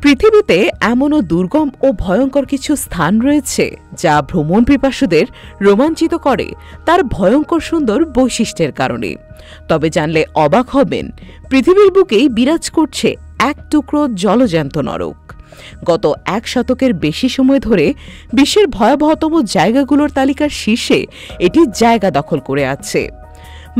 পৃথিবীতে এমনও দুর্গম ও ভয়ঙ্কর কিছু স্থান রয়েছে যা ভ্রমণ পিপাসুদের রোমাঞ্চিত করে তার ভয়ঙ্কর সুন্দর বৈশিষ্ট্যের কারণে। তবে জানলে অবাক হবেন, পৃথিবীর বুকেই বিরাজ করছে এক টুকরো জলজ্যান্ত নরক। গত ১ শতকের বেশি সময় ধরে বিশ্বের ভয়াবহতম জায়গাগুলোর তালিকার শীর্ষে এটি জায়গা দখল করে আছে।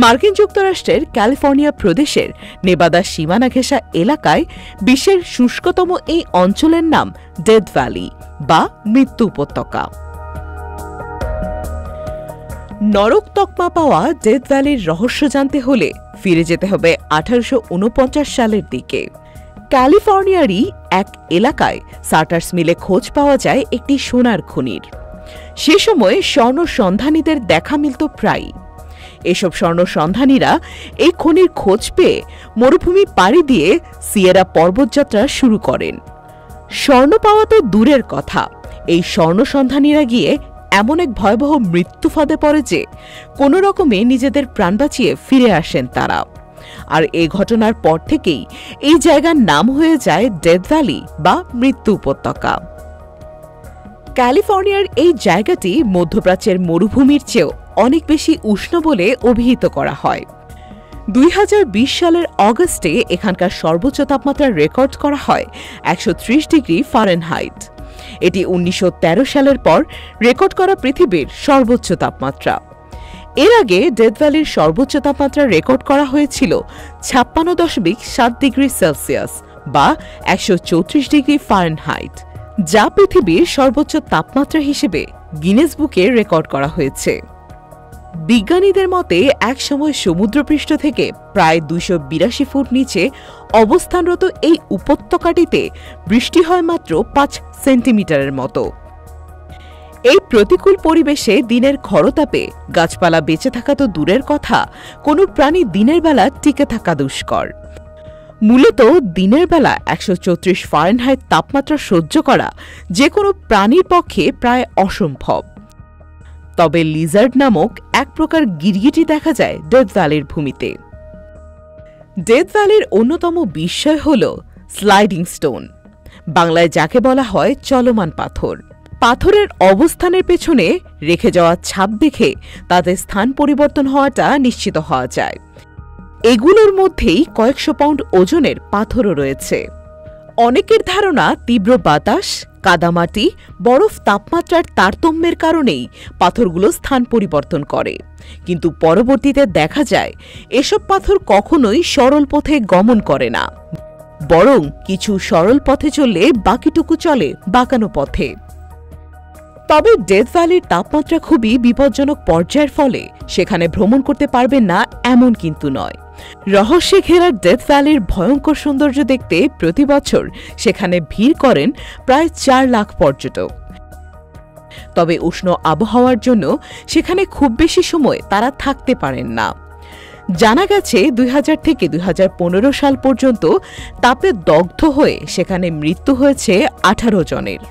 মার্কিন যুক্তরাষ্ট্রের ক্যালিফোর্নিয়া প্রদেশের নেভাদা সীমানা ঘেঁষা এলাকায় বিশ্বের শুষ্কতম এই অঞ্চলের নাম ডেথ ভ্যালি বা মৃত্যু উপত্যকা। নরক তকমা পাওয়া ডেথ ভ্যালির রহস্য জানতে হলে ফিরে যেতে হবে ১৮৪৯ সালের দিকে। ক্যালিফোর্নিয়ারই এক এলাকায় সাটার্স মিলে খোঁজ পাওয়া যায় একটি সোনার খনির। সে সময় স্বর্ণ সন্ধানীদের দেখা মিলত প্রায়ই। এসব স্বর্ণ সন্ধানীরা এই খনির খোঁজ পেয়ে মরুভূমি পাড়ি দিয়ে সিয়েরা পর্বতযাত্রা শুরু করেন। স্বর্ণ পাওয়া তো দূরের কথা, এই স্বর্ণ সন্ধানীরা গিয়ে এমন এক ভয়াবহ মৃত্যু ফাঁদে পড়ে যে কোনো রকমে নিজেদের প্রাণ বাঁচিয়ে ফিরে আসেন তারা। আর এই ঘটনার পর থেকেই এই জায়গার নাম হয়ে যায় ডেথ ভ্যালি বা মৃত্যু উপত্যকা। ক্যালিফোর্নিয়ার এই জায়গাটি মধ্যপ্রাচ্যের মরুভূমির চেয়েও অনেক বেশি উষ্ণ বলে অভিহিত করা হয়। ২০২০ সালের অগস্টে এখানকার সর্বোচ্চ তাপমাত্রা রেকর্ড করা হয় ১৩০ ডিগ্রি ফারেনহাইট। এটি ১৯১৩ সালের পর রেকর্ড করা পৃথিবীর সর্বোচ্চ তাপমাত্রা। এর আগে ডেথ ভ্যালির সর্বোচ্চ তাপমাত্রা রেকর্ড করা হয়েছিল ৫৬.৭ ডিগ্রি সেলসিয়াস বা ১৩৪ ডিগ্রি ফারেনহাইট, যা পৃথিবীর সর্বোচ্চ তাপমাত্রা হিসেবে গিনেস বুকে রেকর্ড করা হয়েছে। বিজ্ঞানীদের মতে একসময় সমুদ্রপৃষ্ঠ থেকে প্রায় ২৮২ ফুট নিচে অবস্থানরত এই উপত্যকাটিতে বৃষ্টি হয় মাত্র ৫ সেন্টিমিটারের মতো। এই প্রতিকূল পরিবেশে দিনের খরতাপে গাছপালা বেঁচে থাকা তো দূরের কথা, কোনো প্রাণী দিনের বেলা টিকে থাকা দুষ্কর। মূলত দিনের বেলা ১৩৪ ফারেনহাইট তাপমাত্রা সহ্য করা যে কোনো প্রাণীর পক্ষে প্রায় অসম্ভব। তবে লিজার্ড নামক এক প্রকার গিরগিটি দেখা যায় ডেথ ভ্যালির ভূমিতে। ডেথ ভ্যালির অন্যতম বিস্ময় হল স্লাইডিং স্টোন, বাংলায় যাকে বলা হয় চলমান পাথর। পাথরের অবস্থানের পেছনে রেখে যাওয়া ছাপ দেখে তাদের স্থান পরিবর্তন হওয়াটা নিশ্চিত হওয়া যায়। এগুলোর মধ্যেই কয়েকশো পাউন্ড ওজনের পাথরও রয়েছে। অনেকের ধারণা তীব্র বাতাস, কাদামাটি, বরফ তাপমাত্রার তারতম্যের কারণেই পাথরগুলো স্থান পরিবর্তন করে, কিন্তু পরবর্তীতে দেখা যায় এসব পাথর কখনোই সরল পথে গমন করে না, বরং কিছু সরল পথে চললে বাকিটুকু চলে বাঁকানো পথে। তবে ডেথ ভ্যালির তাপমাত্রা খুবই বিপজ্জনক পর্যায়ের ফলে সেখানে ভ্রমণ করতে পারবেন না এমন কিন্তু নয়। রহস্যে ঘেরা ডেথ ভ্যালির ভয়ঙ্কর সৌন্দর্য দেখতে প্রতি বছর সেখানে ভিড় করেন প্রায় ৪ লাখ পর্যটক। তবে উষ্ণ আবহাওয়ার জন্য সেখানে খুব বেশি সময় তারা থাকতে পারেন না। জানা গেছে ২০০০ থেকে ২০১৫ সাল পর্যন্ত তাপে দগ্ধ হয়ে সেখানে মৃত্যু হয়েছে ১৮ জনের।